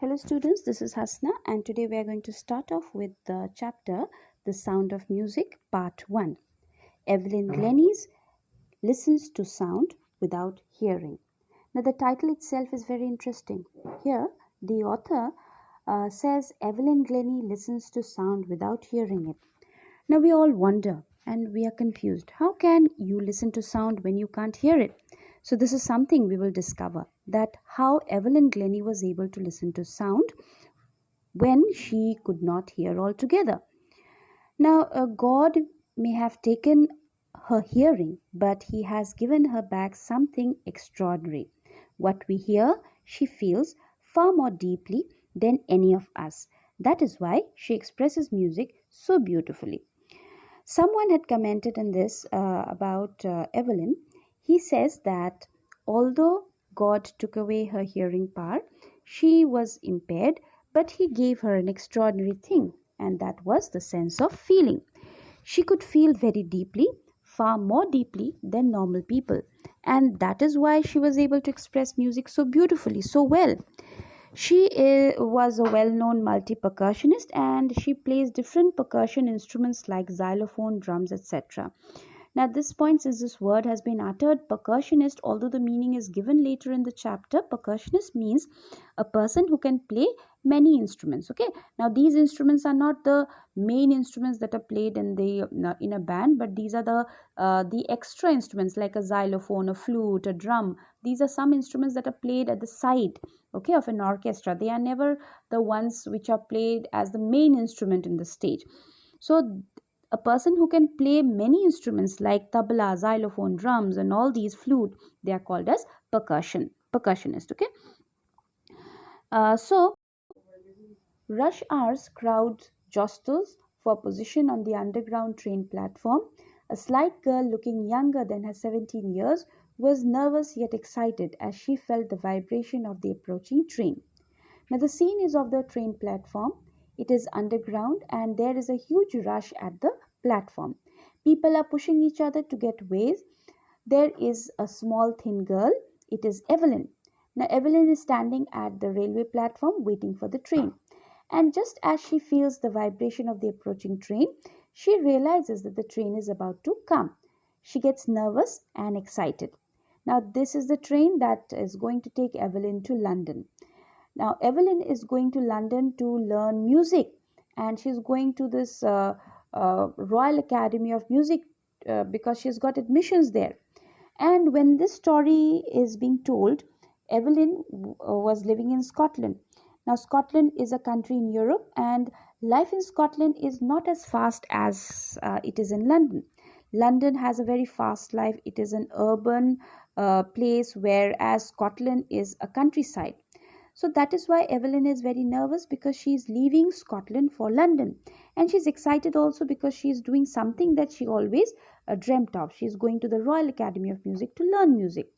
Hello students, this is Hasna and today we are going to start off with the chapter The Sound of Music Part 1. Evelyn Glennies listens to sound without hearing. Now the title itself is very interesting. Here the author says Evelyn Glennie listens to sound without hearing it. Now we all wonder and we are confused. How can you listen to sound when you can't hear it? So this is something we will discover, that how Evelyn Glennie was able to listen to sound when she could not hear altogether. Now God may have taken her hearing, but he has given her back something extraordinary. What we hear, she feels far more deeply than any of us. That is why she expresses music so beautifully. Someone had commented on this about Evelyn. He says that although God took away her hearing power, she was impaired, but He gave her an extraordinary thing, and that was the sense of feeling. She could feel very deeply, far more deeply than normal people, and that is why she was able to express music so beautifully, so well. She was a well-known multi-percussionist and she plays different percussion instruments like xylophone, drums, etc. Now, at this point, since this word has been uttered, percussionist, although the meaning is given later in the chapter, percussionist means a person who can play many instruments. Okay. Now, these instruments are not the main instruments that are played in a band, but these are the extra instruments like a xylophone, a flute, a drum. These are some instruments that are played at the side, okay, of an orchestra. They are never the ones which are played as the main instrument in the stage. So a person who can play many instruments like tabla, xylophone, drums, and all these flute, they are called as percussionist. Okay. So rush hours, crowd jostles for position on the underground train platform. A slight girl looking younger than her 17 years was nervous yet excited as she felt the vibration of the approaching train. Now, the scene is of the train platform. It is underground and there is a huge rush at the platform. People are pushing each other to get ways. There is a small thin girl. It is Evelyn. Now, Evelyn is standing at the railway platform waiting for the train. And just as she feels the vibration of the approaching train, she realizes that the train is about to come. She gets nervous and excited. Now, this is the train that is going to take Evelyn to London. Now, Evelyn is going to London to learn music, and she's going to this Royal Academy of Music because she's got admissions there. And when this story is being told, Evelyn was living in Scotland. Now, Scotland is a country in Europe, and life in Scotland is not as fast as it is in London. London has a very fast life. It is an urban place, whereas Scotland is a countryside. So that is why Evelyn is very nervous because she is leaving Scotland for London. And she's excited also because she is doing something that she always dreamt of. She is going to the Royal Academy of Music to learn music.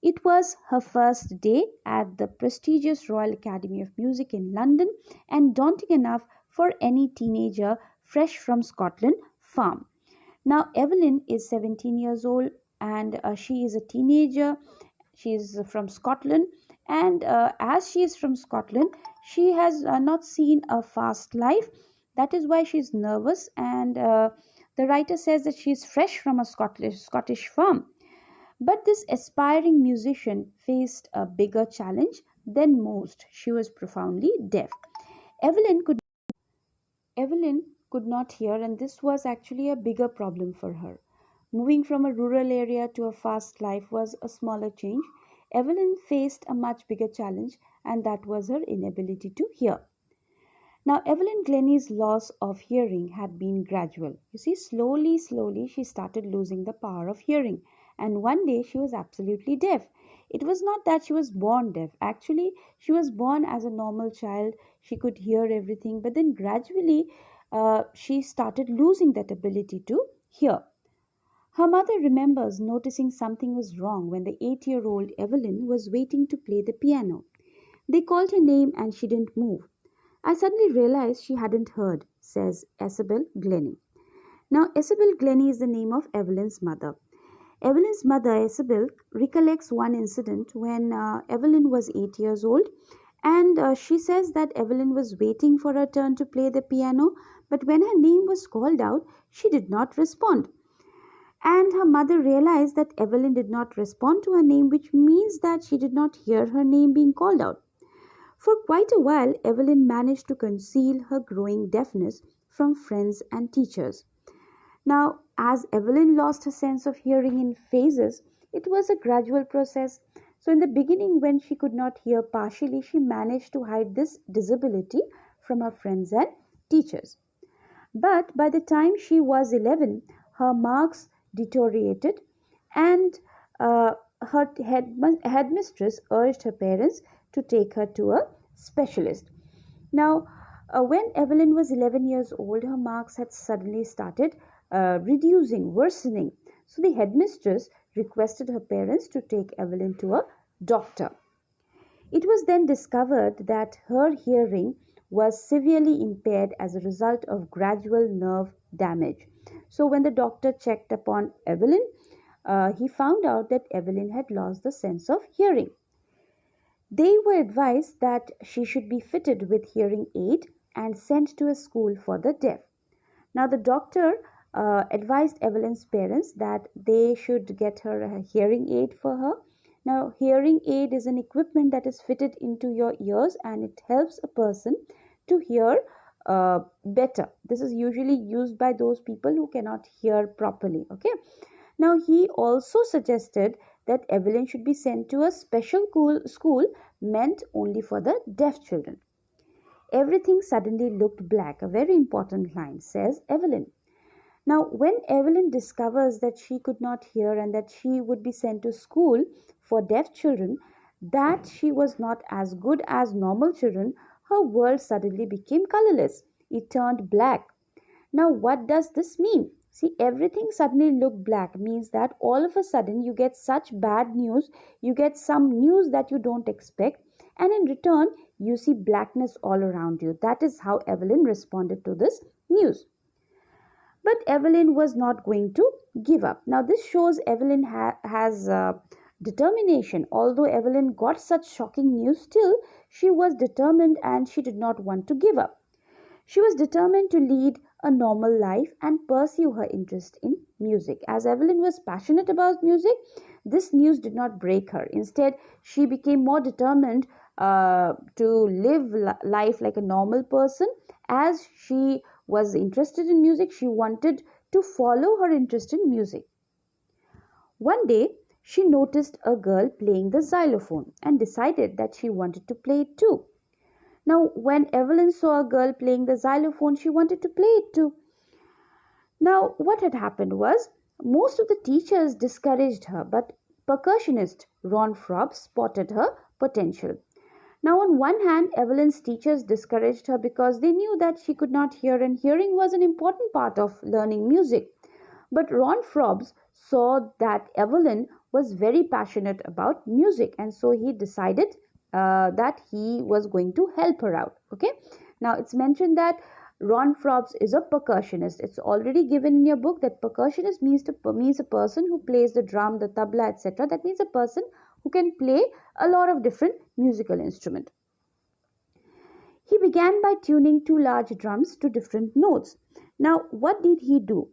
It was her first day at the prestigious Royal Academy of Music in London and daunting enough for any teenager fresh from Scotland farm. Now, Evelyn is 17 years old and she is a teenager. She is from Scotland, and as she is from Scotland, she has not seen a fast life. That is why she is nervous, and the writer says that she is fresh from a Scottish farm. But this aspiring musician faced a bigger challenge than most. She was profoundly deaf. Evelyn could Evelyn could not hear, and this was actually a bigger problem for her. Moving from a rural area to a fast life was a smaller change. Evelyn faced a much bigger challenge, and that was her inability to hear. Now, Evelyn Glennie's loss of hearing had been gradual. You see, slowly, she started losing the power of hearing, and one day she was absolutely deaf. It was not that she was born deaf. Actually, she was born as a normal child. She could hear everything, but then gradually she started losing that ability to hear. Her mother remembers noticing something was wrong when the 8-year-old Evelyn was waiting to play the piano. They called her name and she didn't move. I suddenly realized she hadn't heard, says Isabel Glennie. Now, Isabel Glennie is the name of Evelyn's mother. Evelyn's mother, Isabel, recollects one incident when Evelyn was 8 years old And she says that Evelyn was waiting for her turn to play the piano, but when her name was called out, she did not respond. And her mother realized that Evelyn did not respond to her name, which means that she did not hear her name being called out. For quite a while, Evelyn managed to conceal her growing deafness from friends and teachers. Now, as Evelyn lost her sense of hearing in phases, it was a gradual process. So, in the beginning, when she could not hear partially, she managed to hide this disability from her friends and teachers. But by the time she was 11, her marks deteriorated, and her headmistress urged her parents to take her to a specialist. Now, when Evelyn was 11 years old, her marks had suddenly started reducing, worsening. So the headmistress requested her parents to take Evelyn to a doctor. It was then discovered that her hearing was severely impaired as a result of gradual nerve damage. So, when the doctor checked upon Evelyn, he found out that Evelyn had lost the sense of hearing. They were advised that she should be fitted with hearing aid and sent to a school for the deaf. Now, the doctor advised Evelyn's parents that they should get her a hearing aid for her. Now, hearing aid is an equipment that is fitted into your ears and it helps a person to hear better. This is usually used by those people who cannot hear properly. Okay. Now, he also suggested that Evelyn should be sent to a special school meant only for the deaf children. Everything suddenly looked black. A very important line, says Evelyn. Now, when Evelyn discovers that she could not hear and that she would be sent to school for deaf children, that she was not as good as normal children, her world suddenly became colorless. It turned black. Now, what does this mean? See, everything suddenly looked black means that all of a sudden you get such bad news, you get some news that you don't expect, and in return, you see blackness all around you. That is how Evelyn responded to this news. But Evelyn was not going to give up. Now, this shows Evelyn has determination. Although Evelyn got such shocking news, still she was determined and she did not want to give up. She was determined to lead a normal life and pursue her interest in music. As Evelyn was passionate about music, this news did not break her. Instead, she became more determined to live life like a normal person. As she was interested in music, she wanted to follow her interest in music. One day, she noticed a girl playing the xylophone and decided that she wanted to play it too. Now, when Evelyn saw a girl playing the xylophone, she wanted to play it too. Now, what had happened was most of the teachers discouraged her, but percussionist Ron Frobb spotted her potential. Now, on one hand, Evelyn's teachers discouraged her because they knew that she could not hear, and hearing was an important part of learning music. But Ron Frobbs saw that Evelyn was very passionate about music, and so he decided that he was going to help her out. Okay. Now, it's mentioned that Ron Frobbs is a percussionist. It's already given in your book that percussionist means a person who plays the drum, the tabla, etc. That means a person who can play a lot of different musical instruments. He began by tuning two large drums to different notes. Now, what did he do?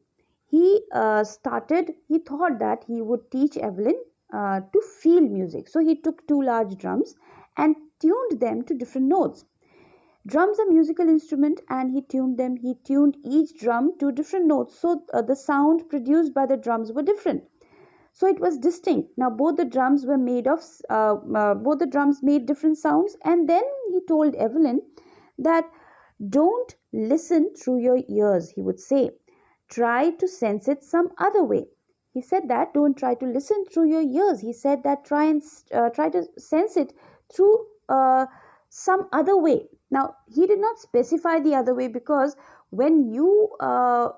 He thought that he would teach Evelyn to feel music. So he took two large drums and tuned them to different notes. Drums are musical instrument and he tuned them. He tuned each drum to different notes. So the sound produced by the drums were different. So it was distinct. Now both the drums made different sounds. And then he told Evelyn that don't listen through your ears, he would say. Try to sense it some other way. He said that don't try to listen through your ears. He said that try to sense it through some other way. Now, he did not specify the other way because when you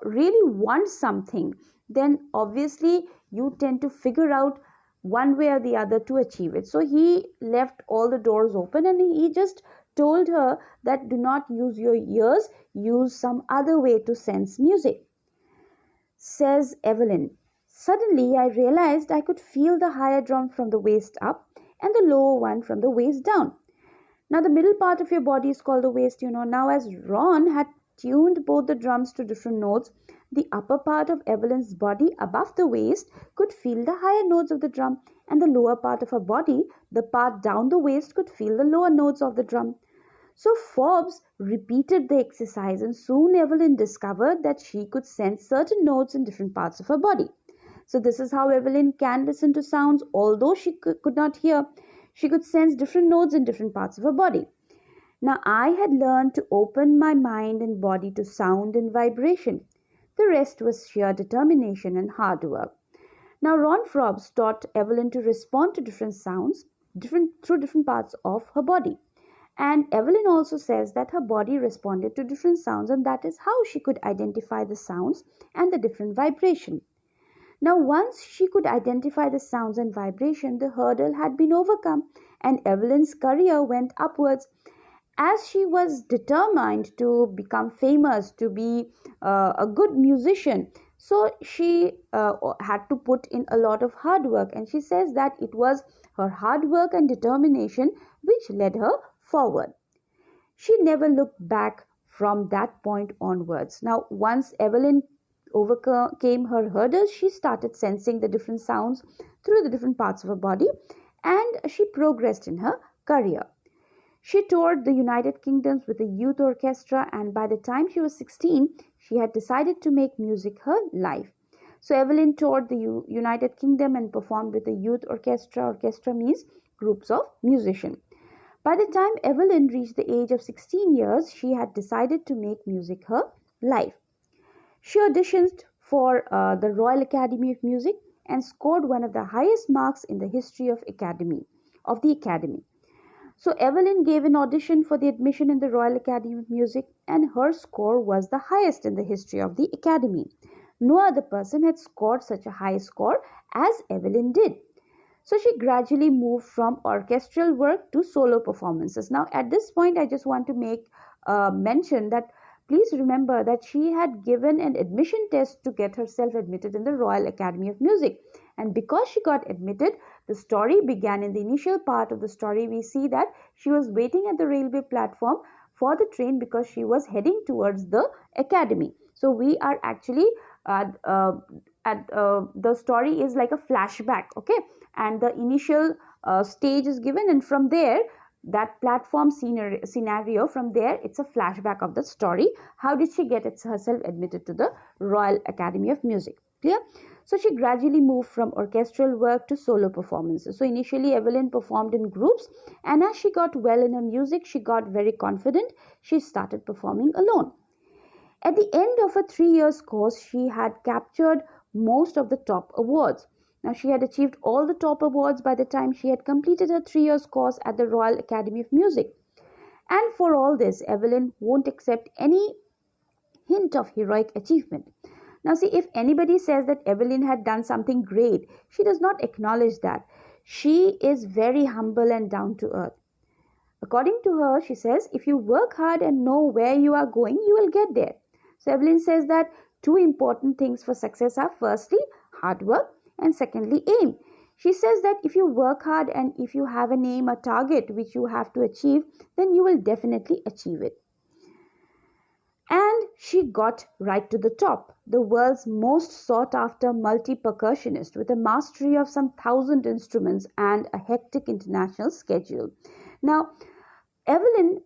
really want something, then obviously you tend to figure out one way or the other to achieve it. So he left all the doors open and he just told her that do not use your ears, use some other way to sense music. Says Evelyn, suddenly I realized I could feel the higher drum from the waist up and the lower one from the waist down. Now, the middle part of your body is called the waist, Now, as Ron had tuned both the drums to different notes, the upper part of Evelyn's body above the waist could feel the higher notes of the drum, and the lower part of her body, the part down the waist, could feel the lower notes of the drum. So Forbes repeated the exercise, and soon Evelyn discovered that she could sense certain notes in different parts of her body. So this is how Evelyn can listen to sounds, although she could not hear. She could sense different notes in different parts of her body. Now I had learned to open my mind and body to sound and vibration. The rest was sheer determination and hard work. Now Ron Forbes taught Evelyn to respond to different sounds through different parts of her body. And Evelyn also says that her body responded to different sounds, and that is how she could identify the sounds and the different vibration. Now, once she could identify the sounds and vibration, the hurdle had been overcome, and Evelyn's career went upwards. As she was determined to become famous, to be a good musician, so she had to put in a lot of hard work, and she says that it was her hard work and determination which led her forward. She never looked back from that point onwards. Now, once Evelyn overcame her hurdles, she started sensing the different sounds through the different parts of her body, and she progressed in her career. She toured the United Kingdom with a youth orchestra, and by the time she was 16, she had decided to make music her life. So Evelyn toured the United Kingdom and performed with a youth orchestra. Orchestra means groups of musicians. By the time Evelyn reached the age of 16 years, she had decided to make music her life. She auditioned for the Royal Academy of Music and scored one of the highest marks in the history of the Academy. So Evelyn gave an audition for the admission in the Royal Academy of Music, and her score was the highest in the history of the Academy. No other person had scored such a high score as Evelyn did. So she gradually moved from orchestral work to solo performances. Now, at this point, I just want to make mention that please remember that she had given an admission test to get herself admitted in the Royal Academy of Music. And because she got admitted, the story began. In the initial part of the story, we see that she was waiting at the railway platform for the train because she was heading towards the academy. So we are actually the story is like a flashback, okay? And the initial stage is given, and from there, that platform scenario, from there it's a flashback of the story. How did she get herself admitted to the Royal Academy of Music? Clear? So she gradually moved from orchestral work to solo performances. So initially Evelyn performed in groups, and as she got well in her music, she got very confident. She started performing alone. At the end of a 3-year course, she had captured most of the top awards. Now, she had achieved all the top awards by the time she had completed her 3-year course at the Royal Academy of Music. And for all this, Evelyn won't accept any hint of heroic achievement. Now, see, if anybody says that Evelyn had done something great, she does not acknowledge that. She is very humble and down to earth. According to her, she says, if you work hard and know where you are going, you will get there. So Evelyn says that 2 important things for success are firstly, hard work, and secondly, aim. She says that if you work hard and if you have an aim, a target which you have to achieve, then you will definitely achieve it. And she got right to the top, the world's most sought after multi-percussionist with a mastery of some 1,000 instruments and a hectic international schedule. Now, Evelyn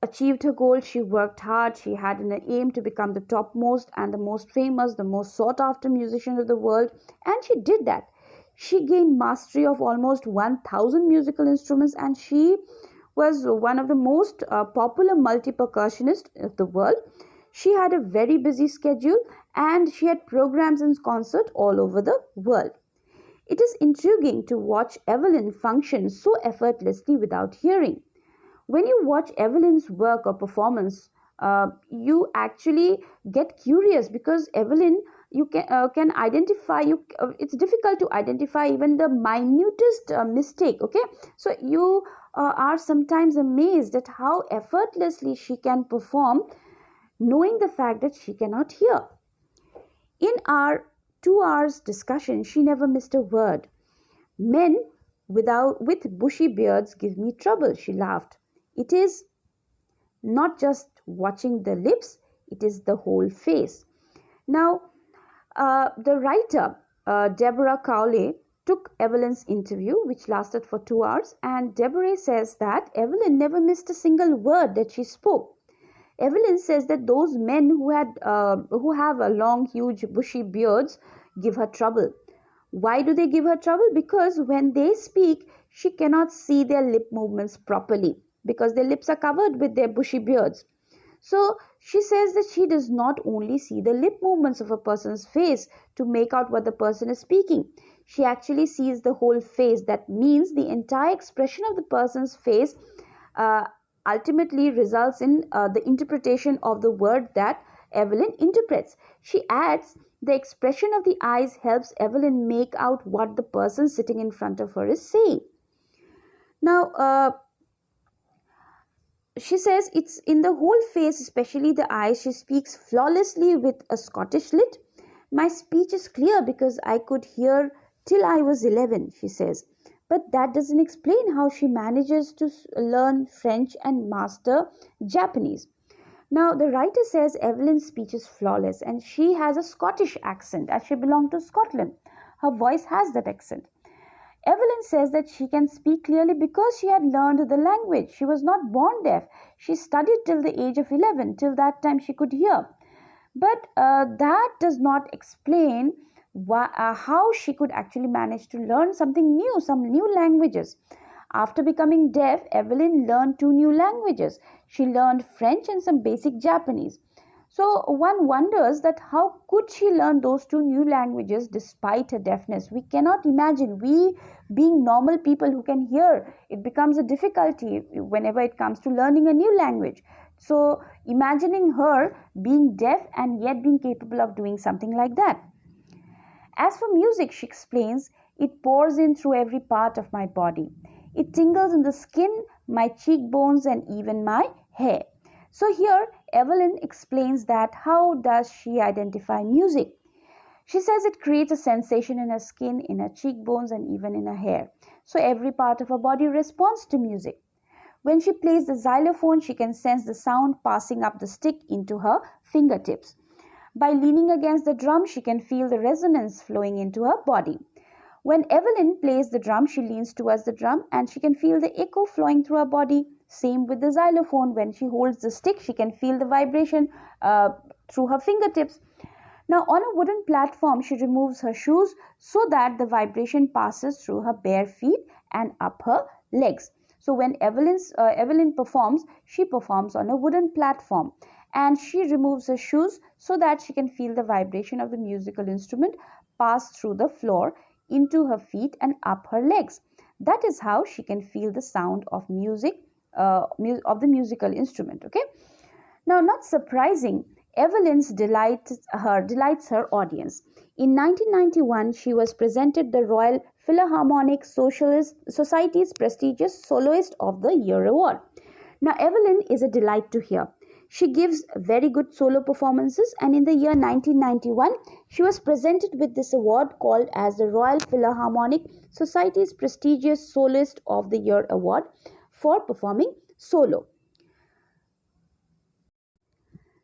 achieved her goal. She worked hard. She had an aim to become the topmost and the most famous, the most sought after musician of the world, and she did that. She gained mastery of almost 1,000 musical instruments, and she was one of the most popular multi-percussionists of the world. She had a very busy schedule, and she had programs and concerts all over the world. It is intriguing to watch Evelyn function so effortlessly without hearing. When you watch Evelyn's work or performance, you actually get curious because Evelyn, you can identify. It's difficult to identify even the minutest mistake. Okay, so you are sometimes amazed at how effortlessly she can perform, knowing the fact that she cannot hear. In our 2 hours discussion, she never missed a word. Men with bushy beards give me trouble, she laughed. It is not just watching the lips, it is the whole face. Now, the writer, Deborah Cowley, took Evelyn's interview, which lasted for 2 hours, and Deborah says that Evelyn never missed a single word that she spoke. Evelyn says that those men who have a long, huge, bushy beards give her trouble. Why do they give her trouble? Because when they speak, she cannot see their lip movements properly because their lips are covered with their bushy beards. So she says that she does not only see the lip movements of a person's face to make out what the person is speaking. She actually sees the whole face. That means the entire expression of the person's face uh, ultimately results in the interpretation of the word that Evelyn interprets. She adds, the expression of the eyes helps Evelyn make out what the person sitting in front of her is saying. Now, she says it's in the whole face, especially the eyes. She speaks flawlessly with a Scottish lit. My speech is clear because I could hear till I was 11, she says. But that doesn't explain how she manages to learn French and master Japanese. Now, the writer says Evelyn's speech is flawless and she has a Scottish accent as she belonged to Scotland. Her voice has that accent. Evelyn says that she can speak clearly because she had learned the language. She was not born deaf. She studied till the age of 11. Till that time, she could hear. But that does not explain how she could actually manage to learn something new, some new languages. After becoming deaf, Evelyn learned 2 new languages. She learned French and some basic Japanese. So one wonders that how could she learn those 2 new languages despite her deafness? We cannot imagine. We, being normal people who can hear, it becomes a difficulty whenever it comes to learning a new language. So imagining her being deaf and yet being capable of doing something like that. As for music, she explains, it pours in through every part of my body. It tingles in the skin, my cheekbones, and even my hair. So here, Evelyn explains that how does she identify music? She says it creates a sensation in her skin, in her cheekbones, and even in her hair. So every part of her body responds to music. When she plays the xylophone, she can sense the sound passing up the stick into her fingertips. By leaning against the drum, she can feel the resonance flowing into her body. When Evelyn plays the drum, she leans towards the drum and she can feel the echo flowing through her body. Same with the xylophone. When she holds the stick, she can feel the vibration through her fingertips. Now, on a wooden platform, she removes her shoes so that the vibration passes through her bare feet and up her legs. So when Evelyn performs, she performs on a wooden platform and she removes her shoes so that she can feel the vibration of the musical instrument pass through the floor into her feet and up her legs. That is how she can feel the sound of music of the musical instrument. Okay. Now, not surprising, Evelyn's delights her audience. In 1991, she was presented the Royal Philharmonic Society's prestigious Soloist of the Year award. Now, Evelyn is a delight to hear. She gives very good solo performances, and in the year 1991, she was presented with this award called as the Royal Philharmonic Society's prestigious Soloist of the Year award for performing solo.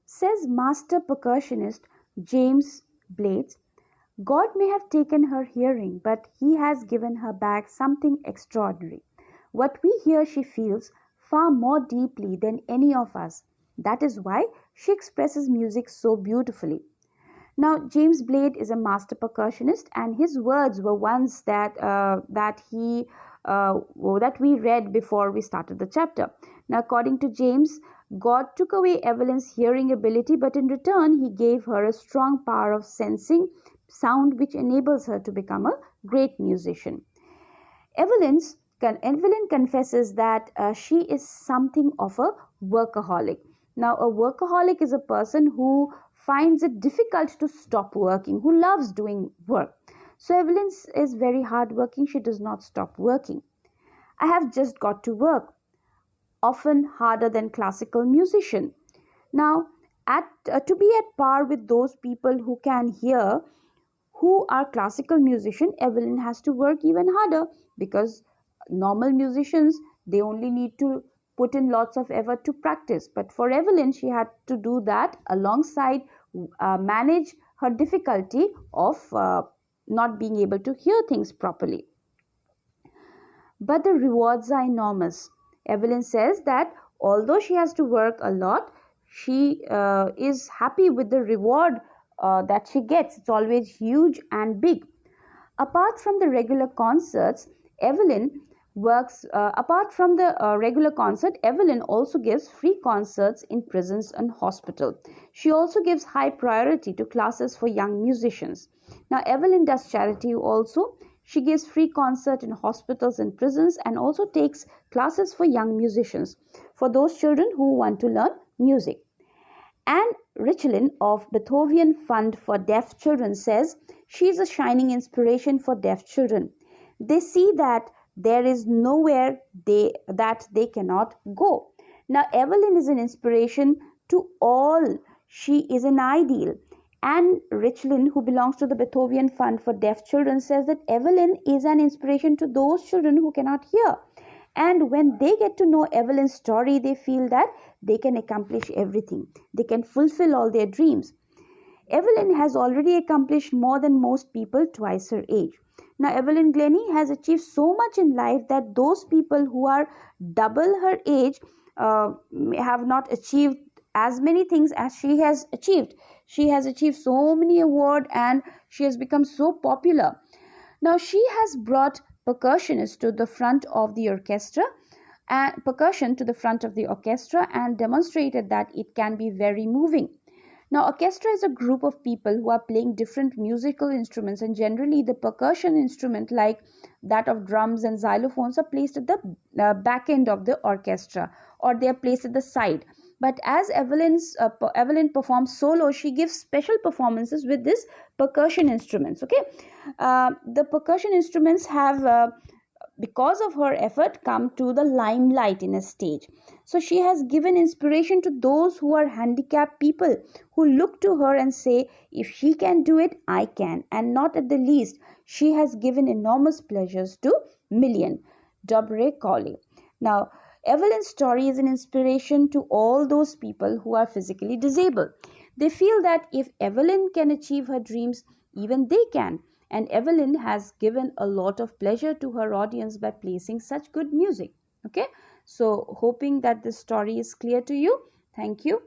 Says master percussionist James Blades, God may have taken her hearing, but he has given her back something extraordinary. What we hear she feels far more deeply than any of us. That is why she expresses music so beautifully. Now, James Blade is a master percussionist, and his words were ones that we read before we started the chapter. Now, according to James, God took away Evelyn's hearing ability, but in return, he gave her a strong power of sensing sound, which enables her to become a great musician. Evelyn confesses that she is something of a workaholic. Now, a workaholic is a person who finds it difficult to stop working, who loves doing work. So, Evelyn is very hardworking. She does not stop working. I have just got to work, often harder than classical musician. Now, to be at par with those people who can hear, who are classical musician, Evelyn has to work even harder because normal musicians, they only need to put in lots of effort to practice. But for Evelyn, she had to do that alongside, manage her difficulty of not being able to hear things properly. But the rewards are enormous. Evelyn says that although she has to work a lot, she is happy with the reward that she gets. It's always huge and big. Apart from the regular concerts, Evelyn apart from the regular concert, Evelyn also gives free concerts in prisons and hospital. She also gives high priority to classes for young musicians. Now, Evelyn does charity also. She gives free concert in hospitals and prisons, and also takes classes for young musicians, for those children who want to learn music. Anne Richelin of Beethoven Fund for Deaf Children says she is a shining inspiration for deaf children. They see that there is nowhere that they cannot go. Now, Evelyn is an inspiration to all. She is an ideal. Anne Richelin, who belongs to the Beethoven Fund for Deaf Children, says that Evelyn is an inspiration to those children who cannot hear. And when they get to know Evelyn's story, they feel that they can accomplish everything. They can fulfill all their dreams. Evelyn has already accomplished more than most people twice her age. Now, Evelyn Glennie has achieved so much in life that those people who are double her age have not achieved as many things as she has achieved. She has achieved so many awards, and she has become so popular. Now, she has brought percussionists to the front of the orchestra and percussion to the front of the orchestra, and demonstrated that it can be very moving. Now, orchestra is a group of people who are playing different musical instruments, and generally the percussion instrument like that of drums and xylophones are placed at the back end of the orchestra, or they are placed at the side. But as Evelyn performs solo, she gives special performances with this percussion instruments. Okay, the percussion instruments have because of her effort come to the limelight in a stage. So she has given inspiration to those who are handicapped people, who look to her and say, if she can do it, I can. And not at the least, she has given enormous pleasures to million. Dobre Cawley. Now, Evelyn's story is an inspiration to all those people who are physically disabled. They feel that if Evelyn can achieve her dreams, even they can. And Evelyn has given a lot of pleasure to her audience by placing such good music. Okay, so hoping that this story is clear to you. Thank you.